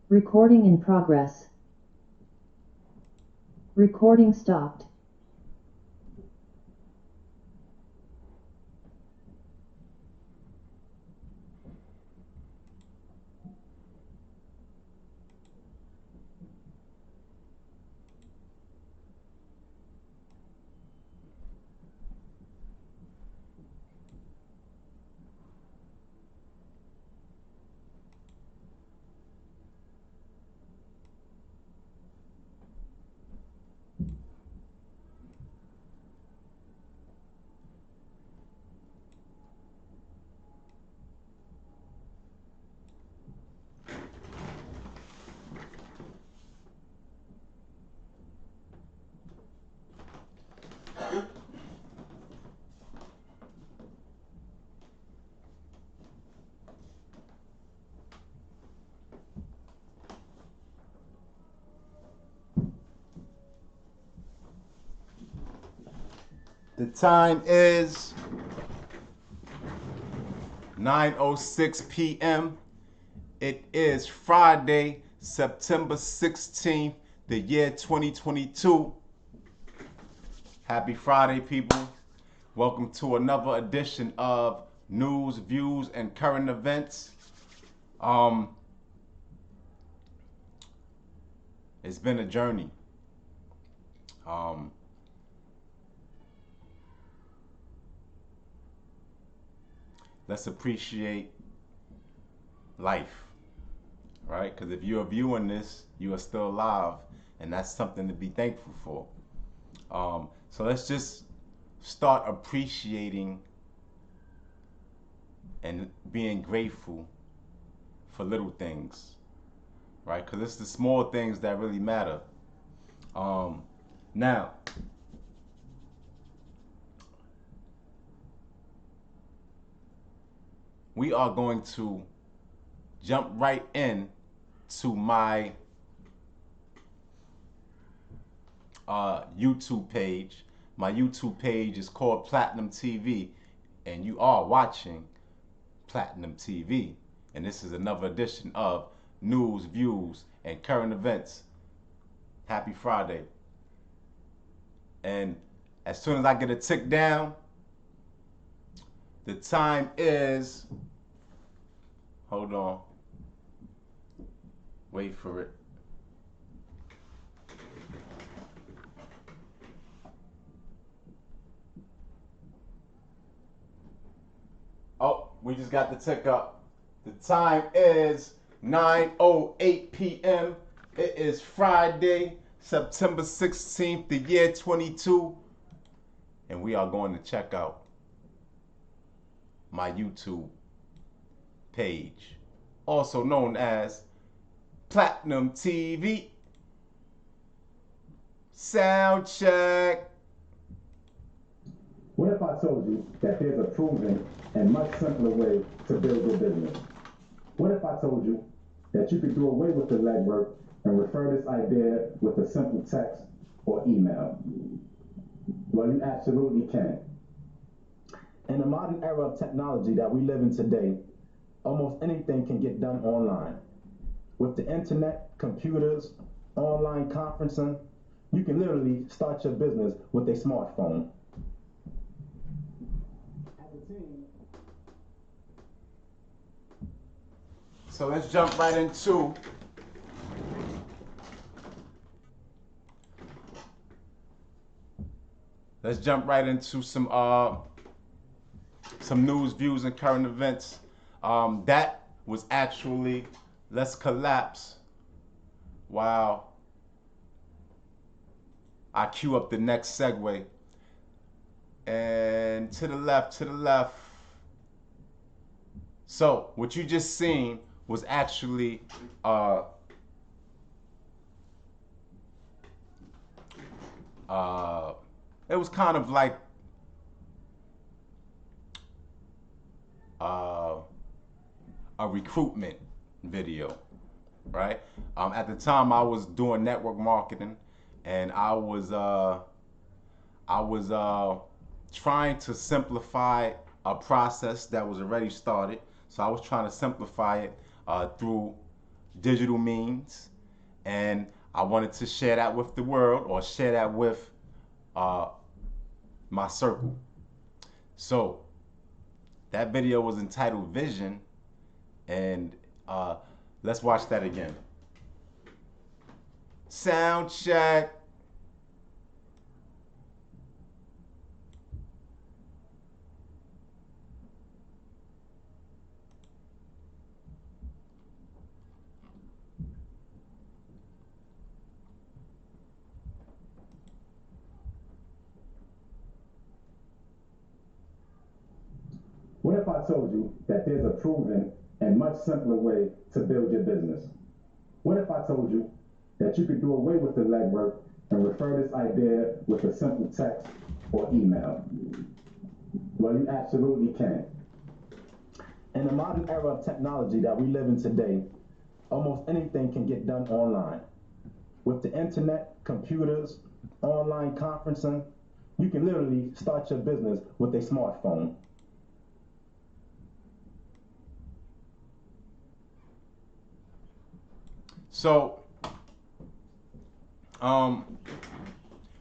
Recording in progress. Recording stopped. The time is 9:06 p.m. It is Friday, September 16th, the year 2022. Happy Friday, people. Welcome to another edition of News, Views, and Current Events. It's been a journey. Let's appreciate life, right? Because if you're viewing this, you are still alive, and that's something to be thankful for. So let's just start appreciating and being grateful for little things, right? Because it's the small things that really matter. Now, we are going to jump right in to my YouTube page. My YouTube page is called Platinum TV, and you are watching Platinum TV. And this is another edition of News, Views, and Current Events. Happy Friday. And as soon as I get a tick down, the time is, hold on, wait for it. Oh, we just got the tick up. The time is 9:08 p.m. It is Friday, September 16th, the year 22. And we are going to check out my YouTube page, also known as Platinum TV. Sound check. What if I told you that there's a proven and much simpler way to build your business? What if I told you that you could do away with the legwork and refer this idea with a simple text or email? Well, you absolutely can. In the modern era of technology that we live in today, almost anything can get done online. With the internet, computers, online conferencing, you can literally start your business with a smartphone. So let's jump right into some news, views, and current events. That was actually, let's collapse while I cue up the next segue. And to the left. So what you just seen was actually it was kind of like a recruitment video, right? At the time, I was doing network marketing, and I was trying to simplify a process that was already started. So I was trying to simplify it through digital means, and I wanted to share that with the world, or share that with my circle. So that video was entitled Vision, and let's watch that again. Sound check. What if I told you that there's a proven and much simpler way to build your business? What if I told you that you could do away with the legwork and refer this idea with a simple text or email? Well, you absolutely can. In the modern era of technology that we live in today, almost anything can get done online. With the internet, computers, online conferencing, you can literally start your business with a smartphone. So,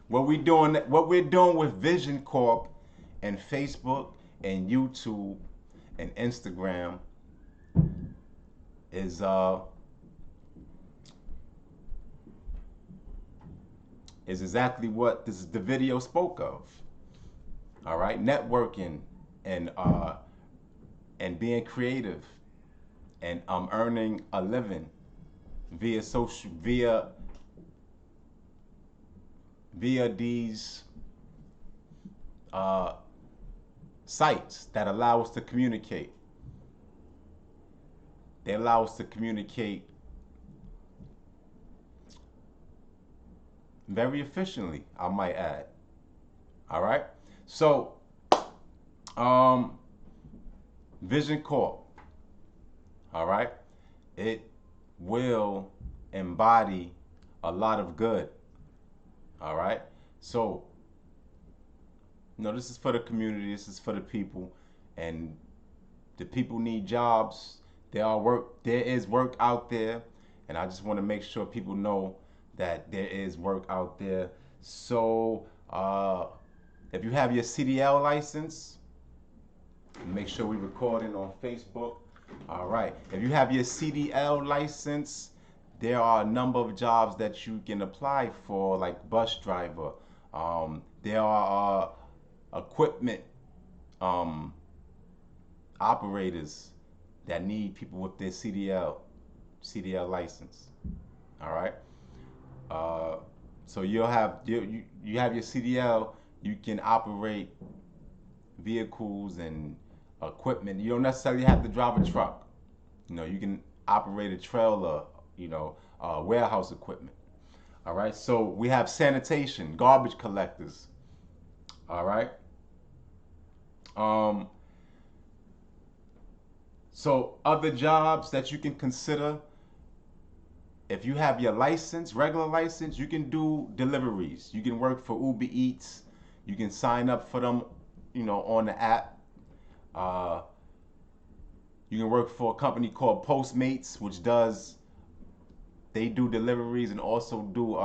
what we're doing with Vision Corp and Facebook and YouTube and Instagram is exactly what the video spoke of. All right, networking and being creative and earning a living via these sites that allow us to communicate. They allow us to communicate very efficiently, I might add. All right, so Vision Corp, all right, it will embody a lot of good. All right, so this is for the community, this is for the people, and the people need jobs. There is work out there, and I just want to make sure people know that there is work out there. So if you have your CDL license, make sure we're recording on Facebook. All right, if you have your CDL license, there are a number of jobs that you can apply for, like bus driver. There are equipment operators that need people with their CDL license. All right. So you have your CDL. You can operate vehicles and equipment. You don't necessarily have to drive a truck. You can operate a trailer. Warehouse equipment. All right. So we have sanitation, garbage collectors. All right. So other jobs that you can consider, if you have your license, regular license, you can do deliveries. You can work for Uber Eats. You can sign up for them, on the app. You can work for a company called Postmates, which they do deliveries and also do,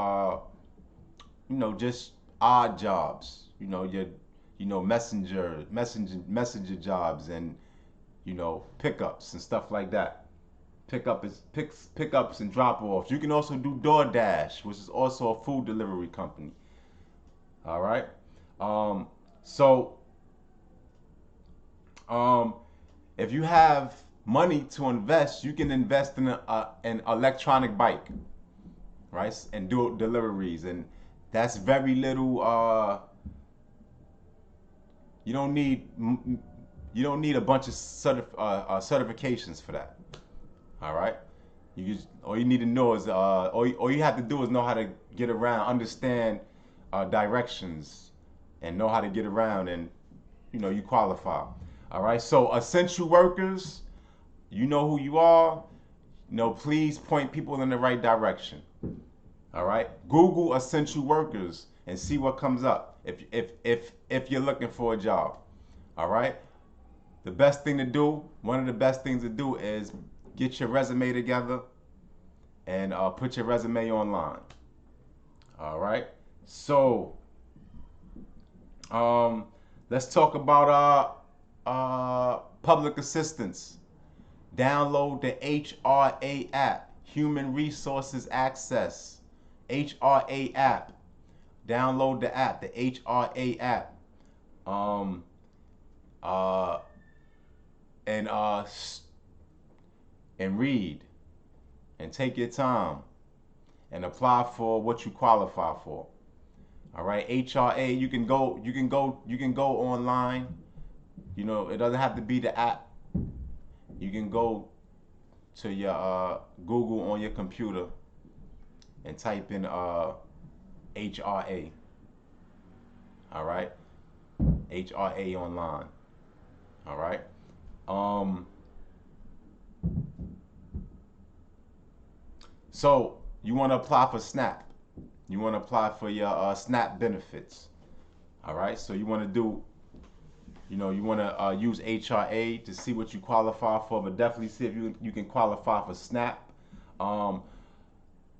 just odd jobs. Messenger jobs and, pickups and stuff like that. Pickups and drop-offs. You can also do DoorDash, which is also a food delivery company. All right. If you have money to invest, you can invest in an electronic bike, right? And do deliveries, and that's very little. You don't need a bunch of certifications for that. All right. All you need to know is all you have to do is know how to get around, understand directions, and know how to get around, and you qualify. All right. So essential workers, you know who you are. Please point people in the right direction. All right. Google essential workers and see what comes up if you're looking for a job. All right. One of the best things to do is get your resume together, and put your resume online. All right. So let's talk about public assistance. Download the HRA app, Human Resources Access. HRA app. Download the app, the HRA app. And read and take your time and apply for what you qualify for. All right, HRA. You can go online. You know, it doesn't have to be the app. You can go to your Google on your computer and type in HRA. All right, HRA online. All right. So you want to apply for SNAP. You want to apply for your SNAP benefits. All right. So you want to do, you want to use HRA to see what you qualify for, but definitely see if you can qualify for SNAP.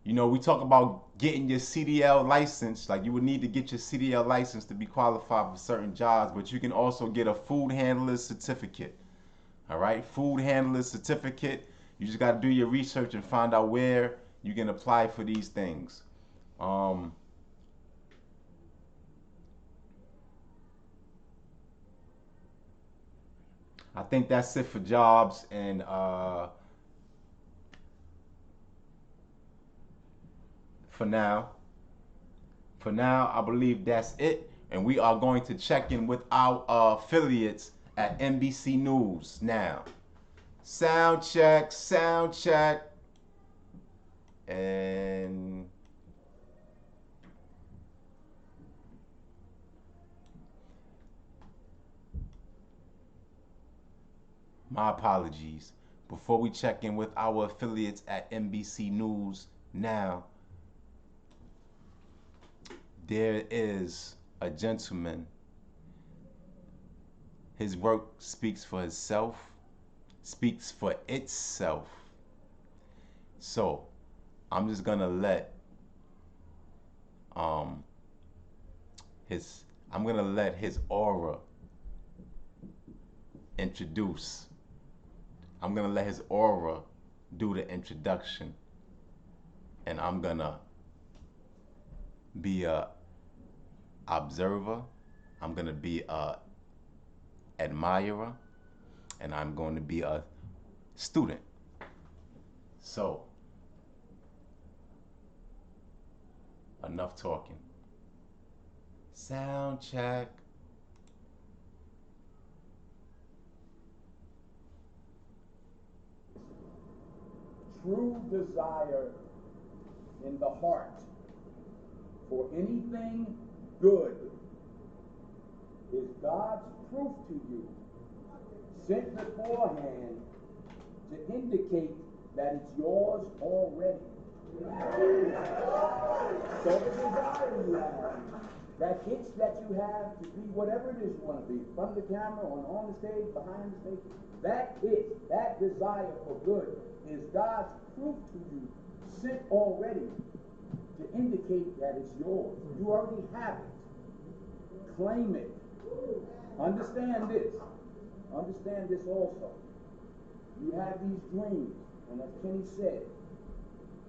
We talk about getting your CDL license. Like, you would need to get your CDL license to be qualified for certain jobs, but you can also get a food handler certificate. All right, food handler certificate. You just got to do your research and find out where you can apply for these things. I think that's it for jobs and for now. For now, I believe that's it. And we are going to check in with our affiliates at NBC News now. Sound check, sound check. And my apologies. Before we check in with our affiliates at NBC News now, there is a gentleman. His work speaks for itself. So I'm just gonna let his aura introduce. I'm gonna let his aura do the introduction, and I'm gonna be a observer. I'm gonna be a admirer, and I'm going to be a student. So, enough talking. Sound check. True desire in the heart for anything good is God's proof to you, sent beforehand to indicate that it's yours already. So the desire you have, that itch that you have to be whatever it is you want to be, in front of the camera, on the stage, behind the stage, that itch, that desire for good is God's proof to you, sent already to indicate that it's yours. You already have it. Claim it. Understand this. Understand this also. You have these dreams, and as Kenny said,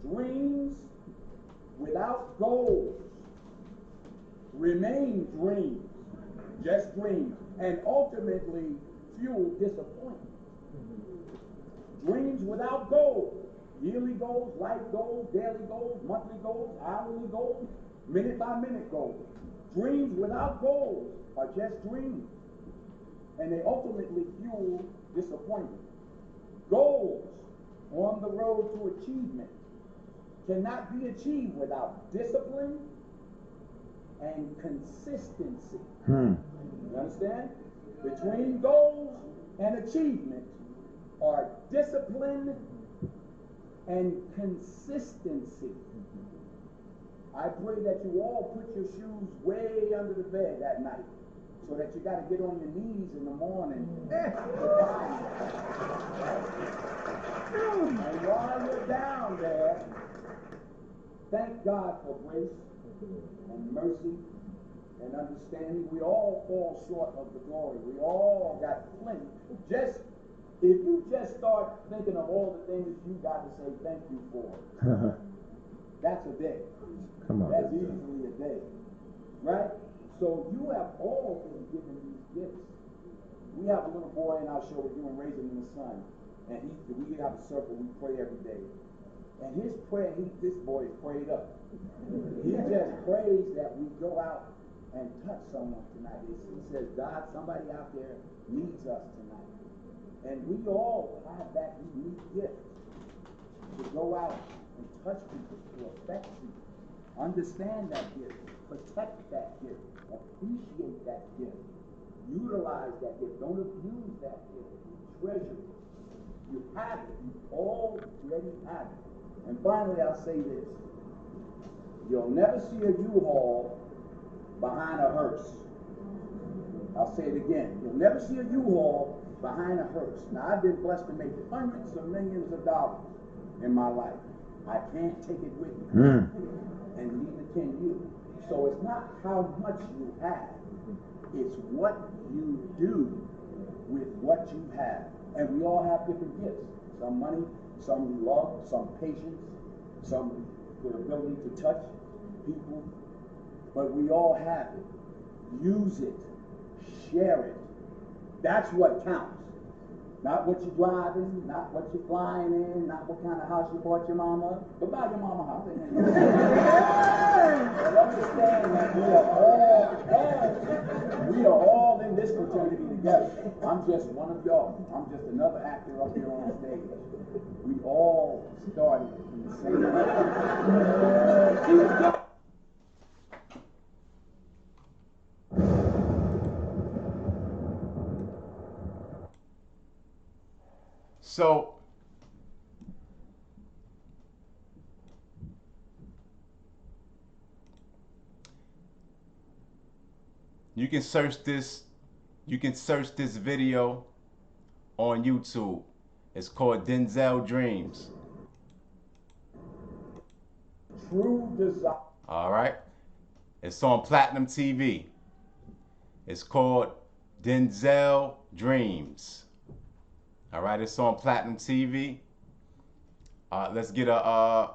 dreams without goals remain dreams, just dreams, and ultimately fuel disappointment. Dreams without goals, yearly goals, life goals, daily goals, monthly goals, hourly goals, minute by minute goals. Dreams without goals are just dreams, and they ultimately fuel disappointment. Goals on the road to achievement cannot be achieved without discipline and consistency. You understand? Between goals and achievement are discipline and consistency. I pray that you all put your shoes way under the bed that night, so that you got to get on your knees in the morning. And while you're down there, thank God for grace and mercy and understanding. We all fall short of the glory. We all got plenty. If you just start thinking of all the things you got to say thank you for, that's a day. Come on. That's easily a day. Right? So you have all been given these gifts. We have a little boy in our show we're doing Raising in the Sun. And we have a circle, we pray every day. And his prayer, this boy is prayed up. He just prays that we go out and touch someone tonight. He says, God, somebody out there needs us tonight. And we all have that unique gift to go out and touch people, to affect people, understand that gift, protect that gift, appreciate that gift, utilize that gift, don't abuse that gift, treasure it. You have it, you already have it. And finally, I'll say this. You'll never see a U-Haul behind a hearse. I'll say it again. You'll never see a U-Haul behind a hearse. Now, I've been blessed to make hundreds of millions of dollars in my life. I can't take it with me. And neither can you. So it's not how much you have. It's what you do with what you have. And we all have different gifts. Some money, some love, some patience, some the ability to touch people. But we all have it. Use it. Share it. That's what counts. Not what you're driving, not what you're flying in, not what kind of house you bought your mama, but buy your mama a house. But understand that we are all in this fraternity together. I'm just one of y'all. I'm just another actor up here on stage. We all started in the same way. So, you can search this video on YouTube. It's called Denzel Dreams. True desire. All right. It's on Platinum TV. It's called Denzel Dreams. All right, it's on Platinum TV. Let's get a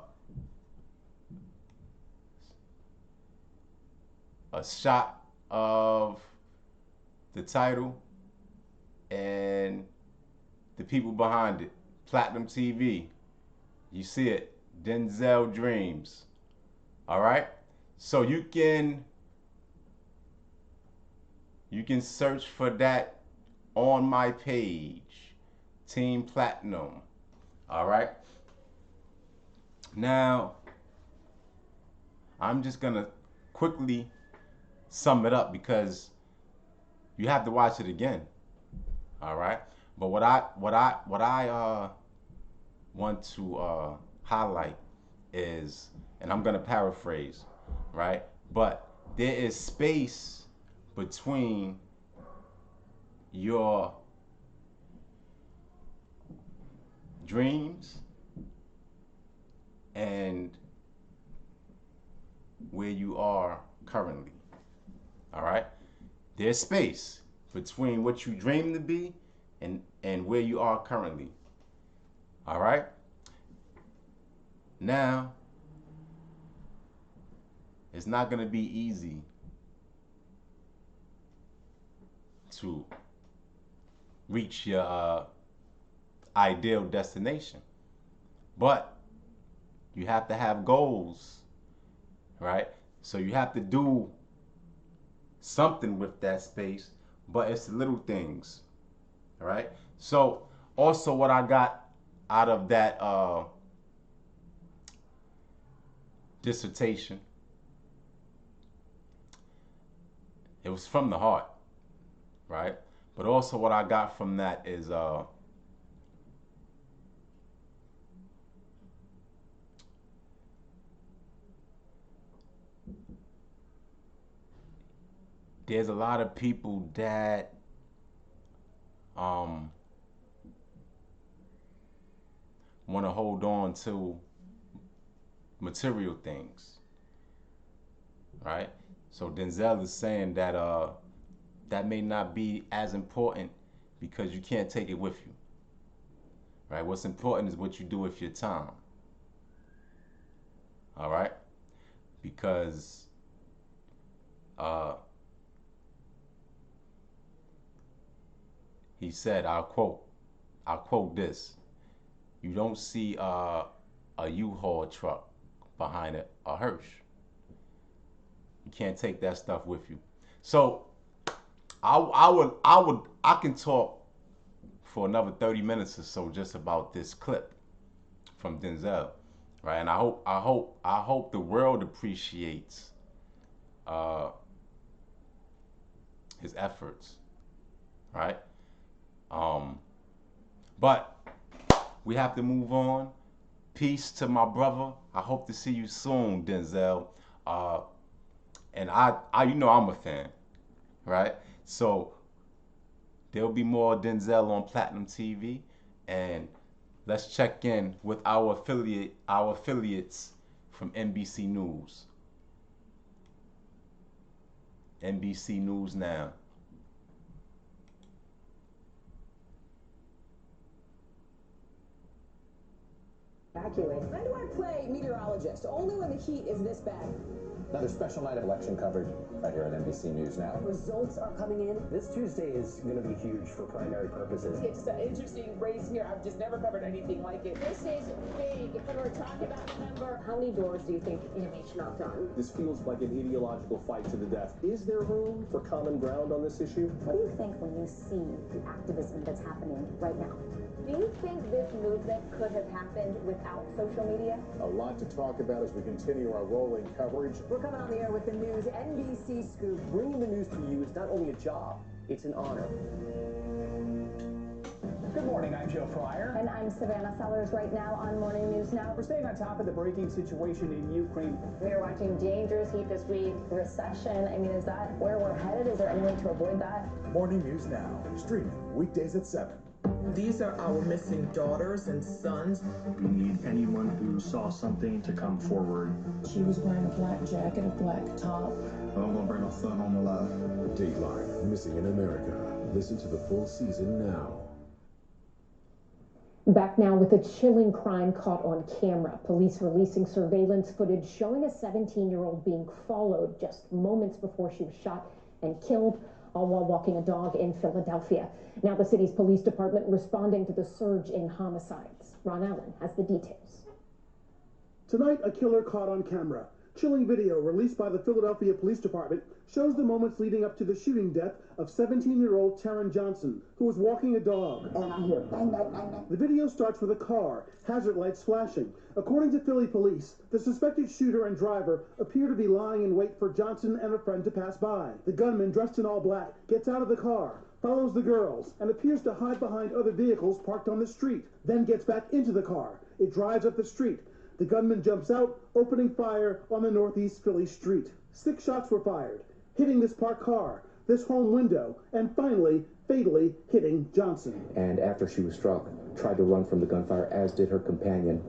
shot of the title and the people behind it. Platinum TV. You see it, Denzel Dreams. All right. So you can search for that on my page. Team Platinum. All right. Now, I'm just gonna quickly sum it up because you have to watch it again. All right. But what I want to highlight is, and I'm gonna paraphrase, right? But there is space between your dreams and where you are currently. All right? There's space between what you dream to be and where you are currently. All right? Now, it's not going to be easy to reach your ideal destination, but you have to have goals, right? So you have to do something with that space, but it's the little things, all right? So also what I got out of that dissertation, it was from the heart, right? But also what I got from that is there's a lot of people that want to hold on to material things, right? So Denzel is saying that that may not be as important because you can't take it with you, right? What's important is what you do with your time, all right? Because he said, I'll quote this: "You don't see a U-Haul truck behind a hearse. You can't take that stuff with you." So I can talk for another 30 minutes or so just about this clip from Denzel, right? And I hope the world appreciates his efforts, right? But we have to move on. Peace to my brother. I hope to see you soon, Denzel. And I you know I'm a fan, right? So there'll be more Denzel on Platinum TV, and let's check in with our affiliates from NBC News. NBC News Now. Evacuate. When do I play meteorologist? Only when the heat is this bad. Another special night of election coverage right here at NBC News Now. Results are coming in. This Tuesday is going to be huge for primary purposes. It's an interesting race here. I've just never covered anything like it. This is big. When we're talking about the number, how many doors do you think each knocked on? This feels like an ideological fight to the death. Is there room for common ground on this issue? What do you think when you see the activism that's happening right now? Do you think this movement could have happened without social media? A lot to talk about as we continue our rolling coverage. We're coming on the air with the news, NBC Scoop. Bringing the news to you is not only a job, it's an honor. Good morning, I'm Joe Pryor. And I'm Savannah Sellers. Right now on Morning News Now. We're staying on top of the breaking situation in Ukraine. We're watching dangerous heat this week. Recession. I mean, is that where we're headed? Is there any way to avoid that? Morning News Now, streaming weekdays at 7. These are our missing daughters and sons. We need anyone who saw something to come forward. She was wearing a black jacket, a black top. I'm gonna bring my son home alive. Dateline, Missing in America. Listen to the full season now. Back now with a chilling crime caught on camera. Police releasing surveillance footage showing a 17-year-old being followed just moments before she was shot and killed, all while walking a dog in Philadelphia. Now the city's police department responding to the surge in homicides. Ron Allen has the details. Tonight, a killer caught on camera. Chilling video released by the Philadelphia Police Department shows the moments leading up to the shooting death of 17-year-old Taryn Johnson, who was walking a dog. And I hear bang, bang, bang, bang. The video starts with a car, hazard lights flashing. According to Philly police, the suspected shooter and driver appear to be lying in wait for Johnson and a friend to pass by. The gunman, dressed in all black, gets out of the car, follows the girls, and appears to hide behind other vehicles parked on the street, then gets back into the car. It drives up the street. The gunman jumps out, opening fire on the northeast Philly street. 6 shots were fired, hitting this parked car, this home window, and finally, fatally hitting Johnson. And after she was struck, tried to run from the gunfire, as did her companion.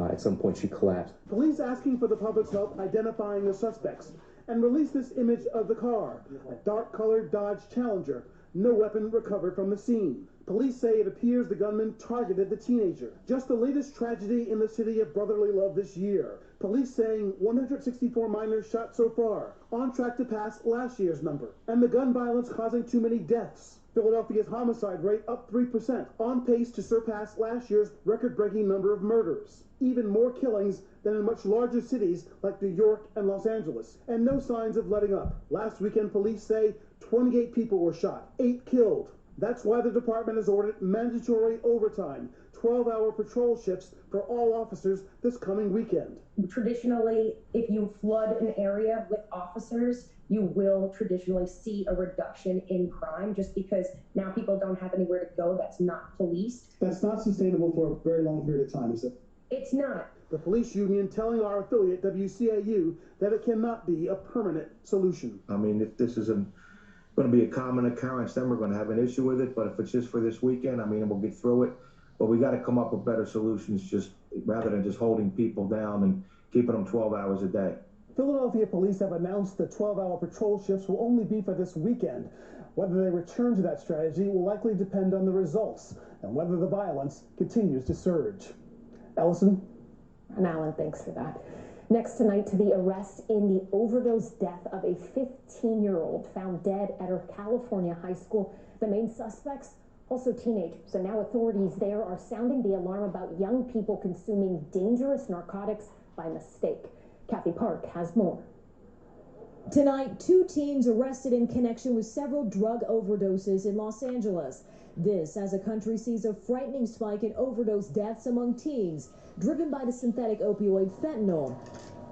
At some point, she collapsed. Police asking for the public's help identifying the suspects, and release this image of the car, a dark-colored Dodge Challenger. No weapon recovered from the scene. Police say it appears the gunman targeted the teenager. Just the latest tragedy in the city of brotherly love this year. Police saying 164 minors shot so far, on track to pass last year's number. And the gun violence causing too many deaths. Philadelphia's homicide rate up 3%, on pace to surpass last year's record-breaking number of murders. Even more killings than in much larger cities like New York and Los Angeles. And no signs of letting up. Last weekend, police say 28 people were shot, 8 killed. That's why the department has ordered mandatory overtime, 12-hour patrol shifts for all officers this coming weekend. Traditionally, if you flood an area with officers, you will traditionally see a reduction in crime just because now people don't have anywhere to go that's not policed. That's not sustainable for a very long period of time, is it? It's not. The police union telling our affiliate, WCAU, that it cannot be a permanent solution. I mean, if this isn't going to be a common occurrence, then we're going to have an issue with it. But if it's just for this weekend, I mean, we'll get through it. But we got to come up with better solutions, just rather than just holding people down and keeping them 12 hours a day. Philadelphia police have announced the 12-hour patrol shifts will only be for this weekend. Whether they return to that strategy will likely depend on the results and whether the violence continues to surge. Ellison? And Alan, thanks for that. Next tonight, to the arrest in the overdose death of a 15-year-old found dead at her California high school. The main suspects, also teenagers, and now authorities there are sounding the alarm about young people consuming dangerous narcotics by mistake. Kathy Park has more. Tonight, 2 teens arrested in connection with several drug overdoses in Los Angeles. This as the country sees a frightening spike in overdose deaths among teens, driven by the synthetic opioid fentanyl.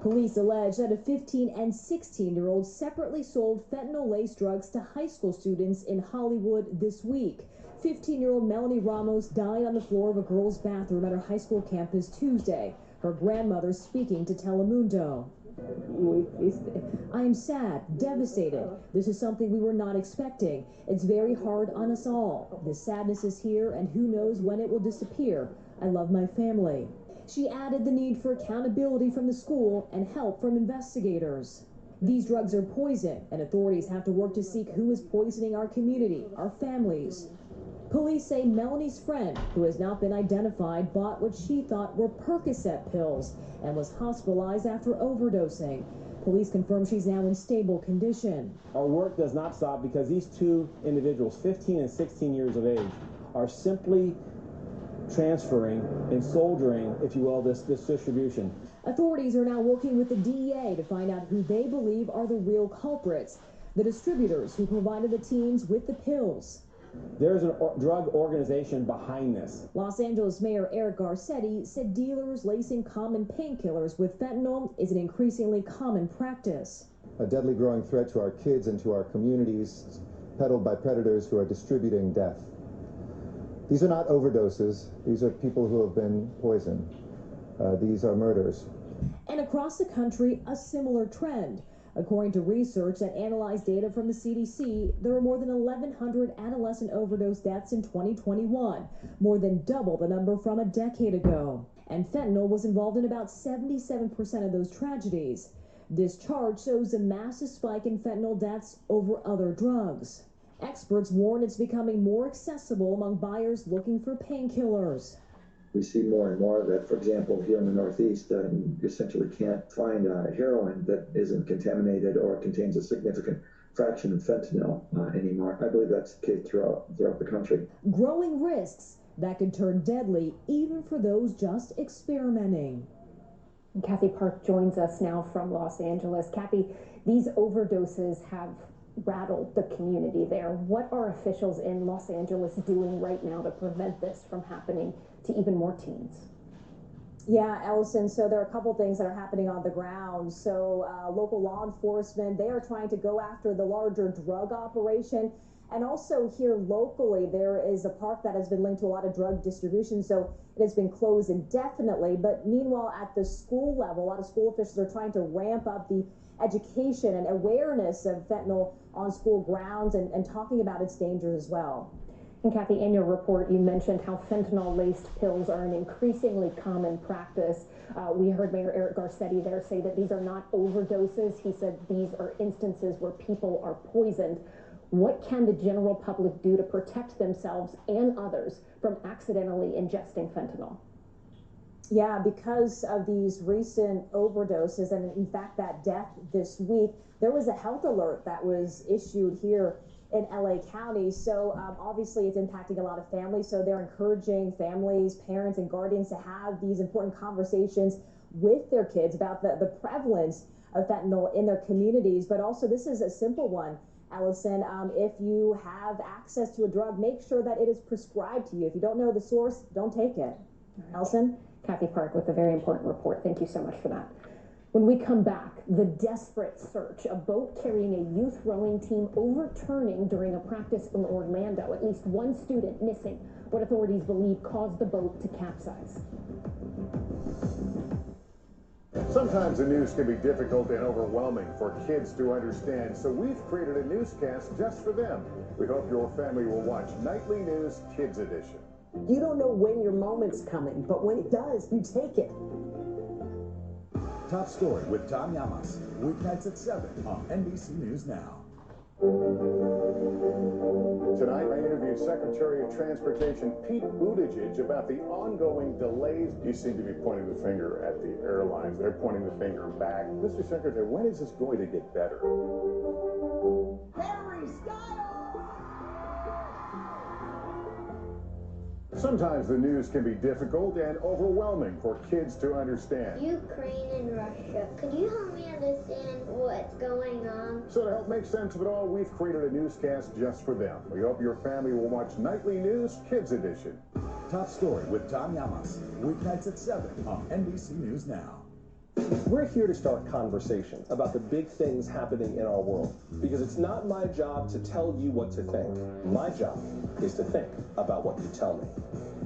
Police allege that a 15 and 16-year-olds separately sold fentanyl-laced drugs to high school students in Hollywood this week. 15-year-old Melanie Ramos died on the floor of a girl's bathroom at her high school campus Tuesday. Her grandmother speaking to Telemundo. I am sad, devastated. This is something we were not expecting. It's very hard on us all. The sadness is here, and who knows when it will disappear. I love my family. She added the need for accountability from the school and help from investigators. These drugs are poison, and authorities have to work to seek who is poisoning our community, our families. Police say Melanie's friend, who has not been identified, bought what she thought were Percocet pills and was hospitalized after overdosing. Police confirm she's now in stable condition. Our work does not stop because these 2 individuals, 15 and 16 years of age, are simply transferring and soldiering, if you will, this distribution. Authorities are now working with the DEA to find out who they believe are the real culprits, the distributors who provided the teens with the pills. There's a drug organization behind this. Los Angeles Mayor Eric Garcetti said dealers lacing common painkillers with fentanyl is an increasingly common practice. A deadly growing threat to our kids and to our communities, peddled by predators who are distributing death. These are not overdoses. These are people who have been poisoned. These are murders. And across the country, a similar trend. According to research that analyzed data from the CDC, there were more than 1,100 adolescent overdose deaths in 2021, more than double the number from a decade ago. And fentanyl was involved in about 77% of those tragedies. This chart shows a massive spike in fentanyl deaths over other drugs. Experts warn it's becoming more accessible among buyers looking for painkillers. We see more and more of it. For example, here in the Northeast, you essentially can't find heroin that isn't contaminated or contains a significant fraction of fentanyl anymore. I believe that's the case throughout the country. Growing risks that could turn deadly even for those just experimenting. And Kathy Park joins us now from Los Angeles. Kathy, these overdoses have rattled the community there. What are officials in Los Angeles doing right now to prevent this from happening to even more teens? Yeah, Ellison, so there are a couple things that are happening on the ground. So local law enforcement, they are trying to go after the larger drug operation. And also here locally, there is a park that has been linked to a lot of drug distribution, so it has been closed indefinitely. But meanwhile, at the school level, a lot of school officials are trying to ramp up the education and awareness of fentanyl on school grounds and talking about its dangers as well. And Kathy, in your report, you mentioned how fentanyl-laced pills are an increasingly common practice. We heard Mayor Eric Garcetti there say that these are not overdoses. He said these are instances where people are poisoned. What can the general public do to protect themselves and others from accidentally ingesting fentanyl? Yeah, because of these recent overdoses and in fact that death this week, there was a health alert that was issued here in LA County. So obviously it's impacting a lot of families. So they're encouraging families, parents, and guardians to have these important conversations with their kids about the prevalence of fentanyl in their communities. But also this is a simple one, Ellison. If you have access to a drug, make sure that it is prescribed to you. If you don't know the source, don't take it. Right. Ellison? Kathy Park with a very important report. Thank you so much for that. When we come back, the desperate search, a boat carrying a youth rowing team overturning during a practice in Orlando. At least one student missing, what authorities believe caused the boat to capsize. Sometimes the news can be difficult and overwhelming for kids to understand, so we've created a newscast just for them. We hope your family will watch Nightly News Kids Edition. You don't know when your moment's coming, but when it does, you take it. Top Story with Tom Llamas, weeknights at 7 on NBC News Now. Tonight, I interviewed Secretary of Transportation Pete Buttigieg about the ongoing delays. You seem to be pointing the finger at the airlines. They're pointing the finger back. Mr. Secretary, when is this going to get better? Harry Styles! Sometimes the news can be difficult and overwhelming for kids to understand. Ukraine and Russia. Could you help me understand what's going on? So to help make sense of it all, we've created a newscast just for them. We hope your family will watch Nightly News Kids Edition. Top Story with Tom Llamas, weeknights at 7 on NBC News Now. We're here to start conversations about the big things happening in our world, because it's not my job to tell you what to think. My job is to think about what you tell me.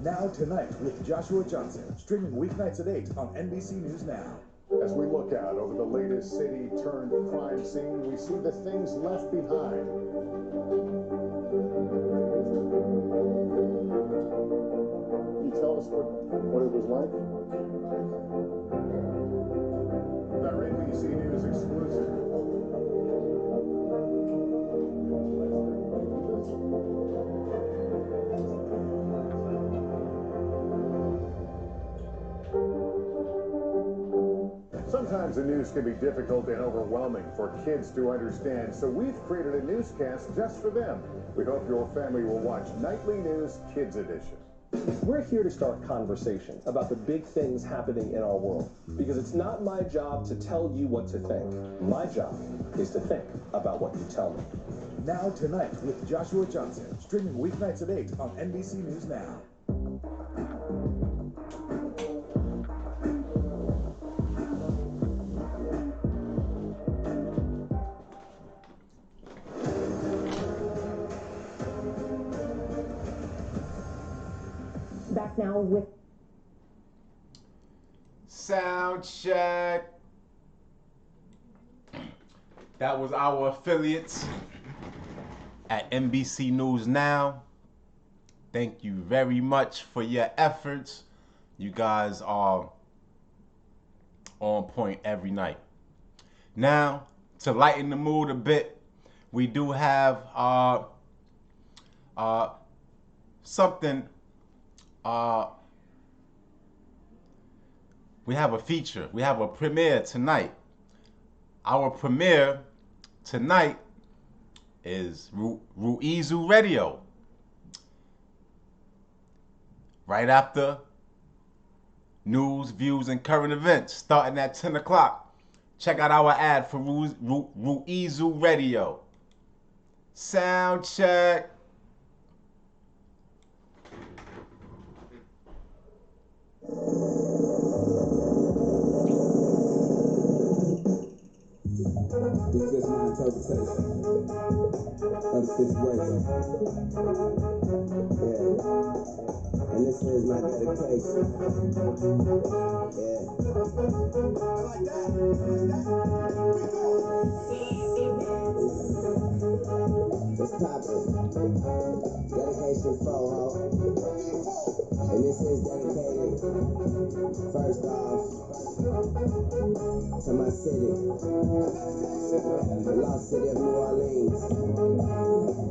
Now Tonight with Joshua Johnson, streaming weeknights at 8 on NBC News Now. As we look out over the latest city-turned-crime scene, we see the things left behind. Can you tell us what it was like? Our NBC News exclusive. Sometimes the news can be difficult and overwhelming for kids to understand, so we've created a newscast just for them. We hope your family will watch Nightly News Kids Edition. We're here to start conversations about the big things happening in our world, because it's not my job to tell you what to think. My job is to think about what you tell me. Now Tonight with Joshua Johnson, streaming weeknights at 8 on NBC News Now. Back now with Sound check. That was our affiliates at NBC News Now. Thank you very much for your efforts. You guys are on point every night. Now, to lighten the mood a bit, we do have something. We have a feature. We have a premiere tonight. Our premiere tonight is RuizuRadio. Right after news, views, and current events, starting at 10 o'clock. Check out our ad for RuizuRadio. Sound check. This is just my interpretation of the situation. Yeah. And this is my dedication. Yeah. Let's pop it. Dedication for ho. And this is dedicated, first off, to my city, the lost city of New Orleans.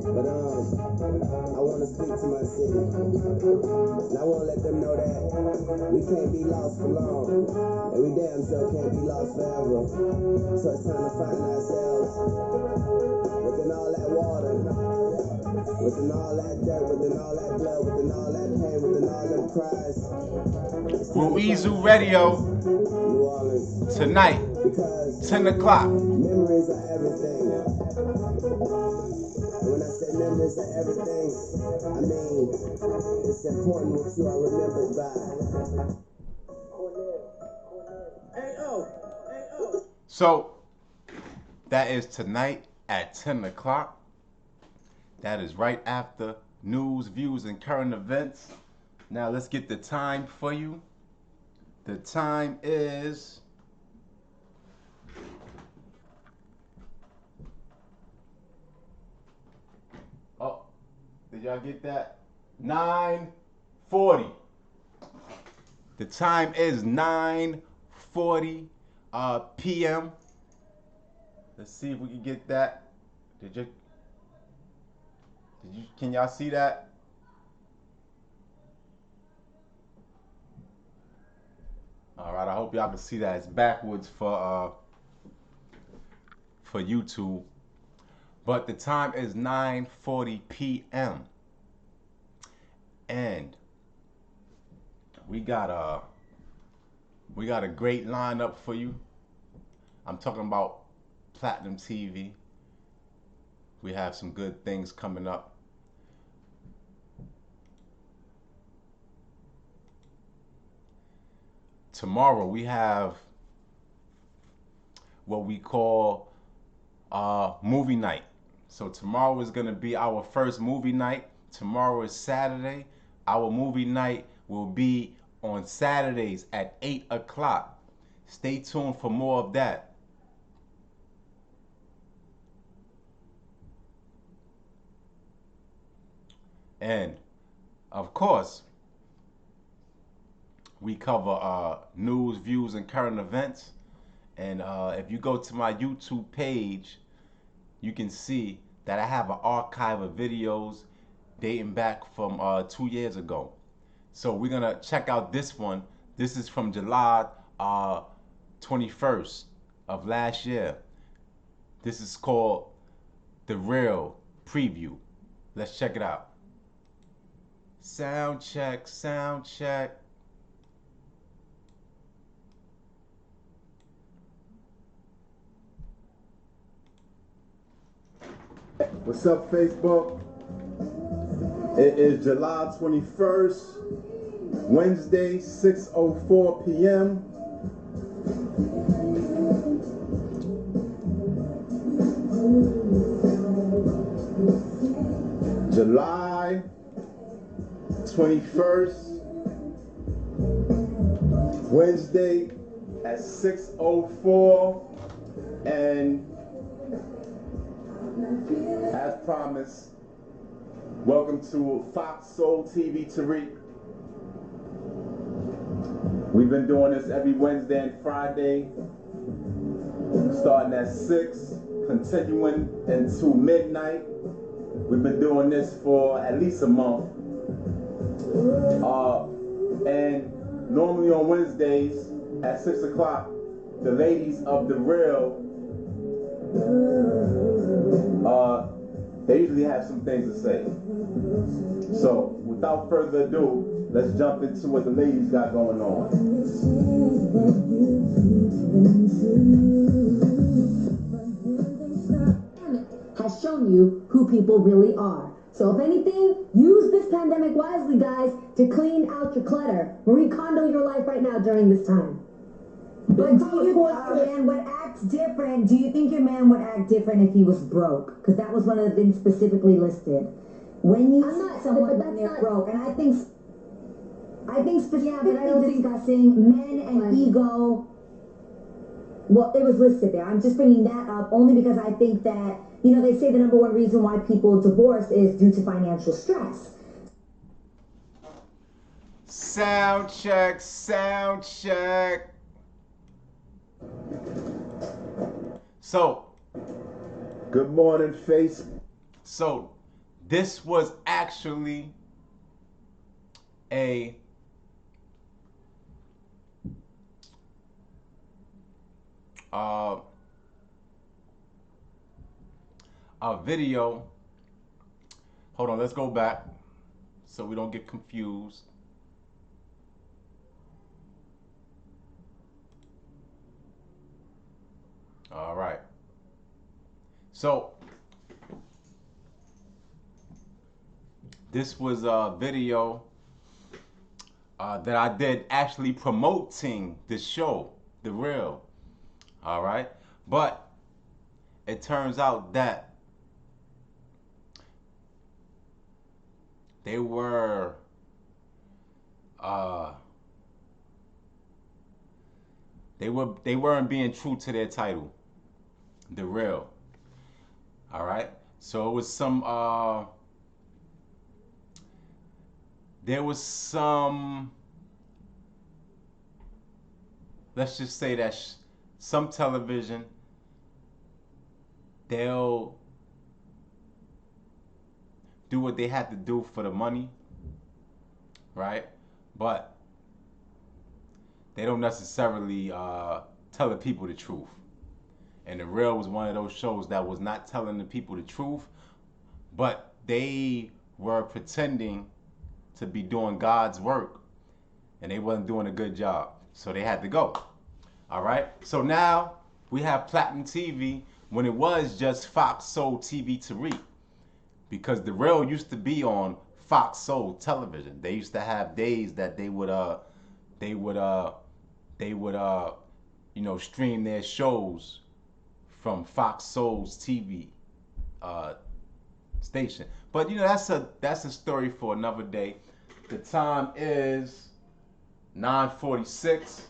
But I want to speak to my city, and I want to let them know that we can't be lost for long, and we damn sure can't be lost forever. So it's time to find ourselves within all that water, within all that dirt, within all that blood, within all that pain, within all them cries. RuizuRadio tonight, 10 o'clock. Memories are everything. And when I say memories are everything, I mean it's important what you are remembered by. So that is tonight at 10 o'clock. That is right after news, views, and current events. Now let's get the time for you. The time is did y'all get that? 9:40. The time is 9:40 p.m. Let's see if we can get that. Can y'all see that? All right, I hope y'all can see that. It's backwards for YouTube. But the time is 9:40 p.m. And we got a great lineup for you. I'm talking about Platinum TV. We have some good things coming up. Tomorrow we have what we call movie night. So tomorrow is going to be our first movie night. Tomorrow is Saturday. Our movie night will be on Saturdays at 8 o'clock. Stay tuned for more of that. And of course, we cover news, views, and current events. And if you go to my YouTube page, you can see that I have an archive of videos dating back from 2 years ago. So we're gonna check out this one. This is from July 21st of last year. This is called The Real Preview. Let's check it out. Sound check, sound check. What's up, Facebook? It is July 21st, Wednesday, 6:04 p.m. July 21st, Wednesday at 6:04, and as promised, welcome to Fox Soul TV Tariq. We've been doing this every Wednesday and Friday, starting at 6, continuing until midnight. We've been doing this for at least a month. And normally on Wednesdays at 6 o'clock, the ladies of The Real, they usually have some things to say. So, without further ado, let's jump into what the ladies got going on. Has shown you who people really are. So if anything, use this pandemic wisely, guys, to clean out your clutter. Marie Kondo your life right now during this time. But do you think your man would act different? Do you think your man would act different if he was broke? Because that was one of the things specifically listed. When you see someone when they're broke, and I think specifically discussing men and ego. Well, it was listed there. I'm just bringing that up only because I think that, you know, they say the number one reason why people divorce is due to financial stress. Sound check, sound check. So, good morning, Face. So, this was actually a video. Hold on, let's go back so we don't get confused. All right. So this was a video that I did actually promoting the show, The Real. All right. But it turns out that they weren't being true to their title, The Real. All right. So it was some there was some, let's just say that some television, they'll do what they have to do for the money, right? But they don't necessarily tell the people the truth. And The Real was one of those shows that was not telling the people the truth, but they were pretending to be doing God's work, and they wasn't doing a good job, so they had to go. All right, so now we have Platinum TV when it was just Fox Soul TV to read, because The Real used to be on Fox Soul television. They used to have days that they would you know, stream their shows from Fox Soul's TV station. But you know, that's a story for another day. The time is 9:46.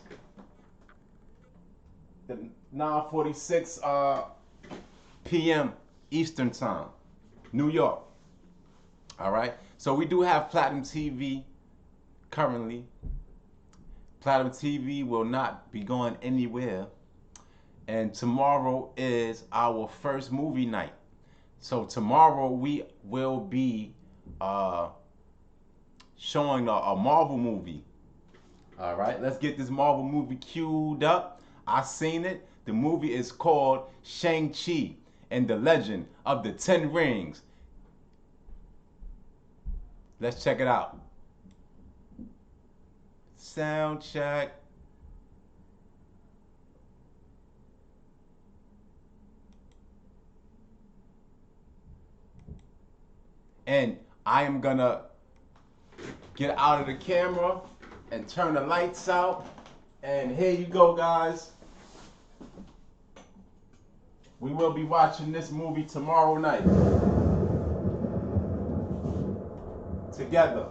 9:46 p.m. Eastern Time, New York. All right. So we do have Platinum TV currently. Platinum TV will not be going anywhere. And tomorrow is our first movie night. So tomorrow we will be showing a Marvel movie. All right, let's get this Marvel movie queued up. I seen it. The movie is called Shang-Chi and the Legend of the Ten Rings. Let's check it out. Sound check. And I am gonna get out of the camera and turn the lights out. And here you go, guys. We will be watching this movie tomorrow night together.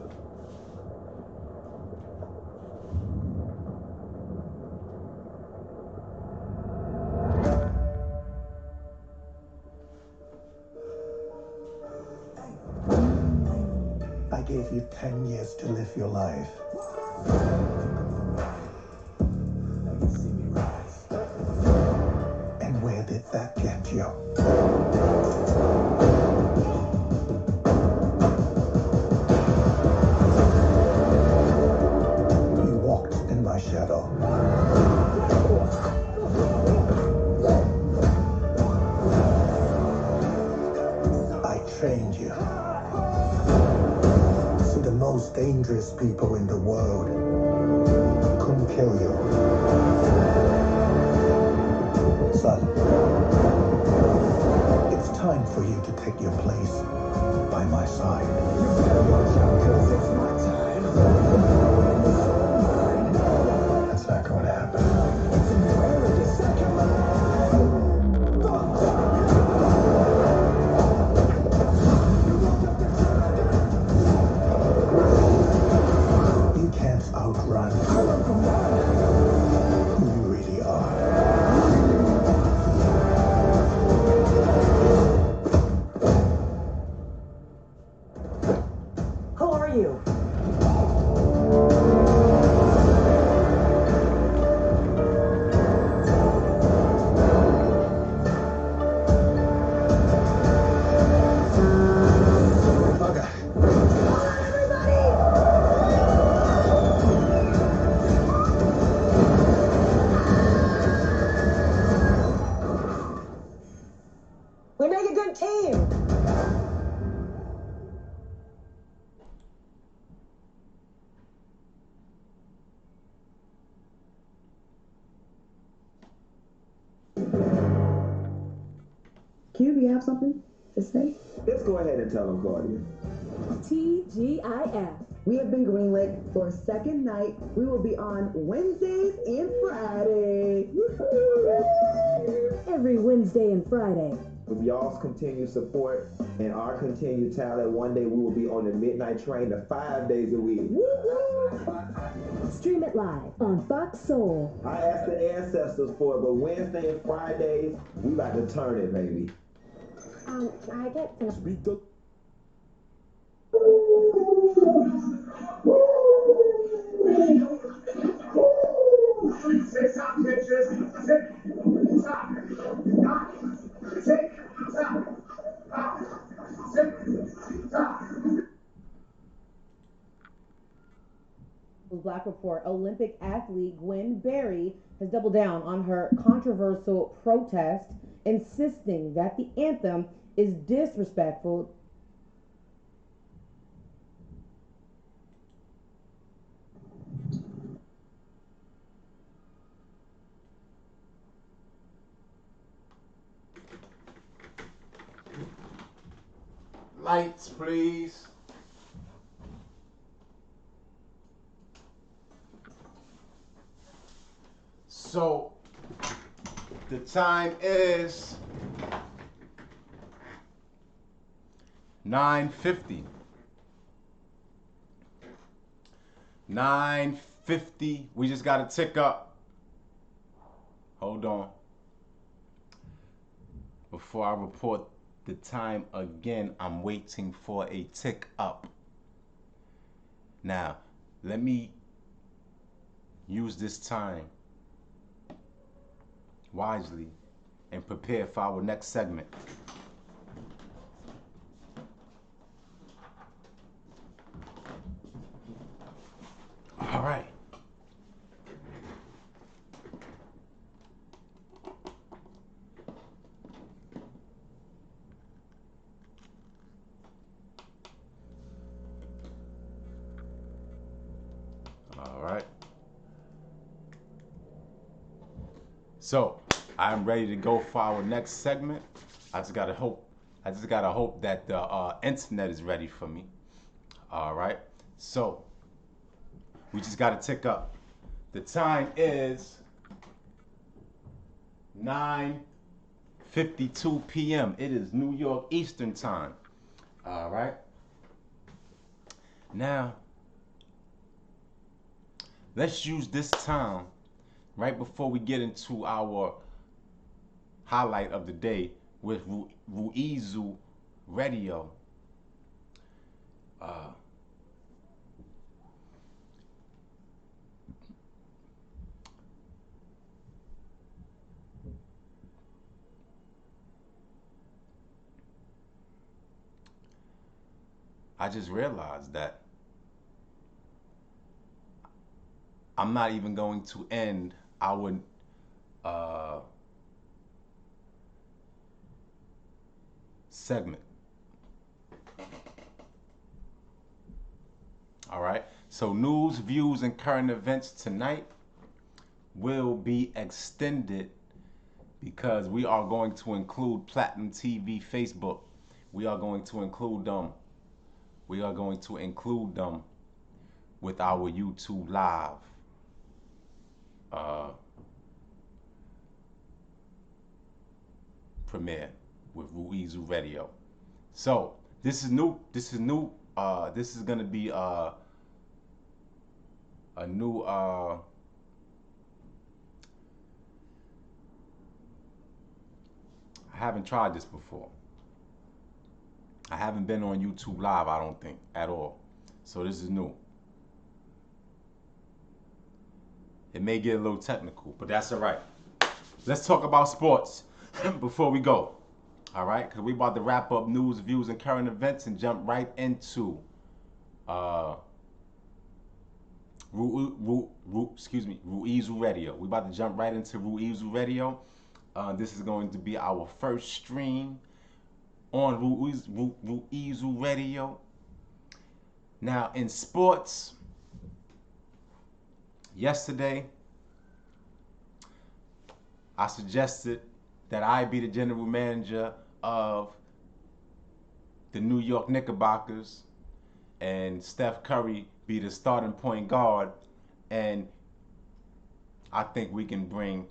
I gave you 10 years to live your life. Now you see me rise. And where did that get you? You walked in my shadow. I trained you. The most dangerous people in the world couldn't kill you. Son, it's time for you to take your place by my side. You better watch out, because it's my time. That's not going to happen. It's imperative to second outrun who you really are. Who are you? We make a good team. Q, do you have something to say? Let's go ahead and tell them, Claudia. TGIF. We have been greenlit for a second night. We will be on Wednesdays and Fridays. Every Wednesday and Friday. With y'all's continued support and our continued talent, one day we will be on the midnight train to 5 days a week. Stream it live on Fox Soul. I asked the ancestors for it, but Wednesday and Fridays, we about to turn it, baby. Can I get some... Speak the... report, Olympic athlete Gwen Berry has doubled down on her controversial protest, insisting that the anthem is disrespectful. Lights, please. So the time is 9:50. 9:50. We just got to tick up. Hold on. Before I report the time again, I'm waiting for a tick up. Now, let me use this time wisely and prepare for our next segment. All right. All right. So I'm ready to go for our next segment. I just gotta hope that the internet is ready for me. All right. So we just gotta tick up. The time is 9:52 p.m. It is New York Eastern Time. All right. Now, let's use this time right before we get into our highlight of the day with RuizuRadio. I just realized that I'm not even going to end our segment. All right. So news, views, and current events tonight will be extended because we are going to include Platinum TV Facebook. We are going to include them. We are going to include them with our YouTube live premiere with RuizuRadio. So this is new. This is gonna be a new I haven't tried this before. I haven't been on YouTube Live, I don't think, at all. So this is new. It may get a little technical, but that's all right. Let's talk about sports before we go. All right, because we about to wrap up news, views, and current events and jump right into RuizuRadio. We about to jump right into RuizuRadio. This is going to be our first stream on RuizuRadio. Now, in sports, yesterday, I suggested that I be the general manager of the New York Knickerbockers and Steph Curry be the starting point guard, and I think we can bring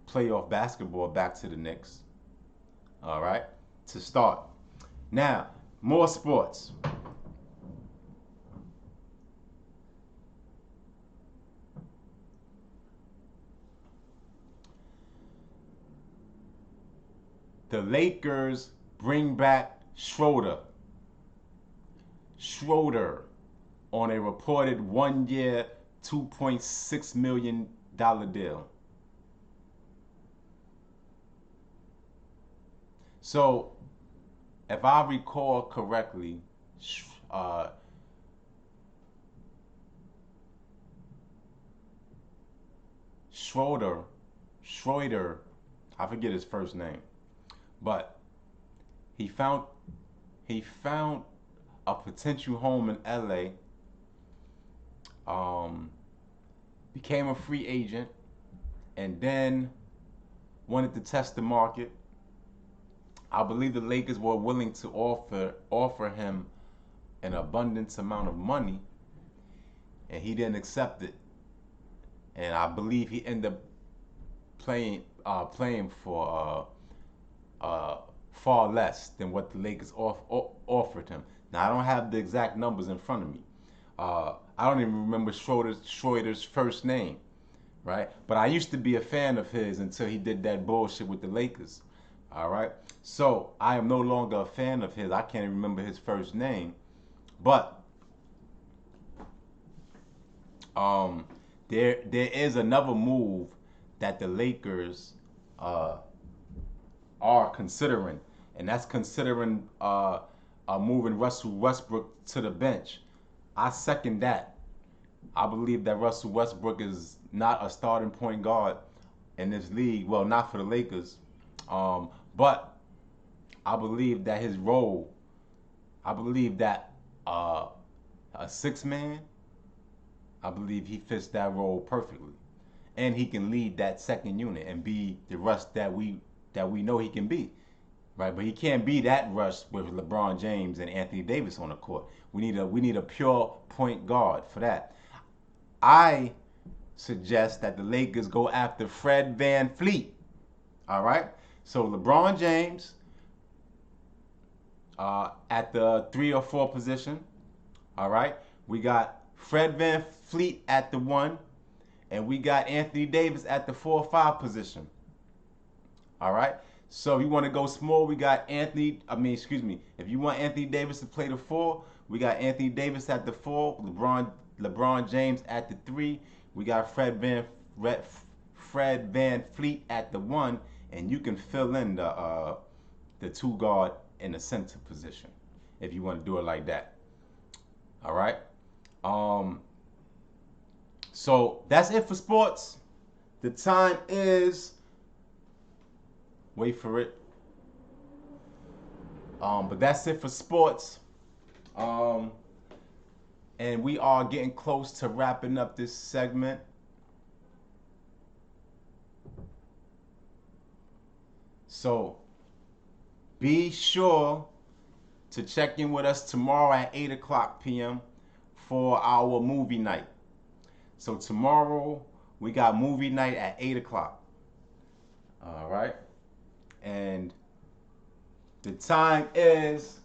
playoff basketball back to the Knicks. All right, to start. Now, more sports. The Lakers bring back Schroeder on a reported 1-year, $2.6 million deal. So, if I recall correctly, Schroeder, I forget his first name, but he found a potential home in LA, became a free agent, and then wanted to test the market. I believe the Lakers were willing to offer him an abundance amount of money, and he didn't accept it. And I believe he ended up playing for far less than what the Lakers offered him. Now I don't have the exact numbers in front of me. I don't even remember Schroeder's first name, right? But I used to be a fan of his until he did that bullshit with the Lakers. All right. So I am no longer a fan of his. I can't even remember his first name, but there is another move that the Lakers are considering, and that's considering moving Russell Westbrook to the bench. I second that. I believe that Russell Westbrook is not a starting point guard in this league. Well, not for the Lakers, but I believe that his role, I believe that a six man, I believe he fits that role perfectly, and he can lead that second unit and be the Russ that we know he can be, right? But he can't be that Russ with LeBron James and Anthony Davis on the court. We need a pure point guard for that. I suggest that the Lakers go after Fred VanVleet. All right, so LeBron James at the 3 or 4 position. All right, we got Fred VanVleet at the 1, and we got Anthony Davis at the 4 or 5 position. All right, so if you want to go small, we got if you want Anthony Davis to play the 4, we got Anthony Davis at the 4, LeBron James at the 3, we got Fred VanVleet at the 1, and you can fill in the 2 guard in the center position if you want to do it like that. All right. So that's it for sports. The time is, wait for it. But that's it for sports. And we are getting close to wrapping up this segment. So be sure to check in with us tomorrow at 8 o'clock p.m. for our movie night. So tomorrow we got movie night at 8 o'clock. All right. And the time is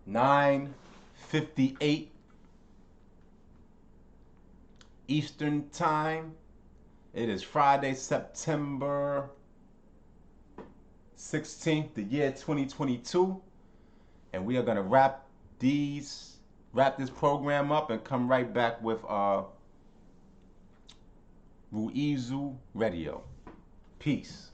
9:58 Eastern Time. It is Friday, September 16th, the year 2022. And we are going to wrap this program up and come right back with RuizuRadio. Peace.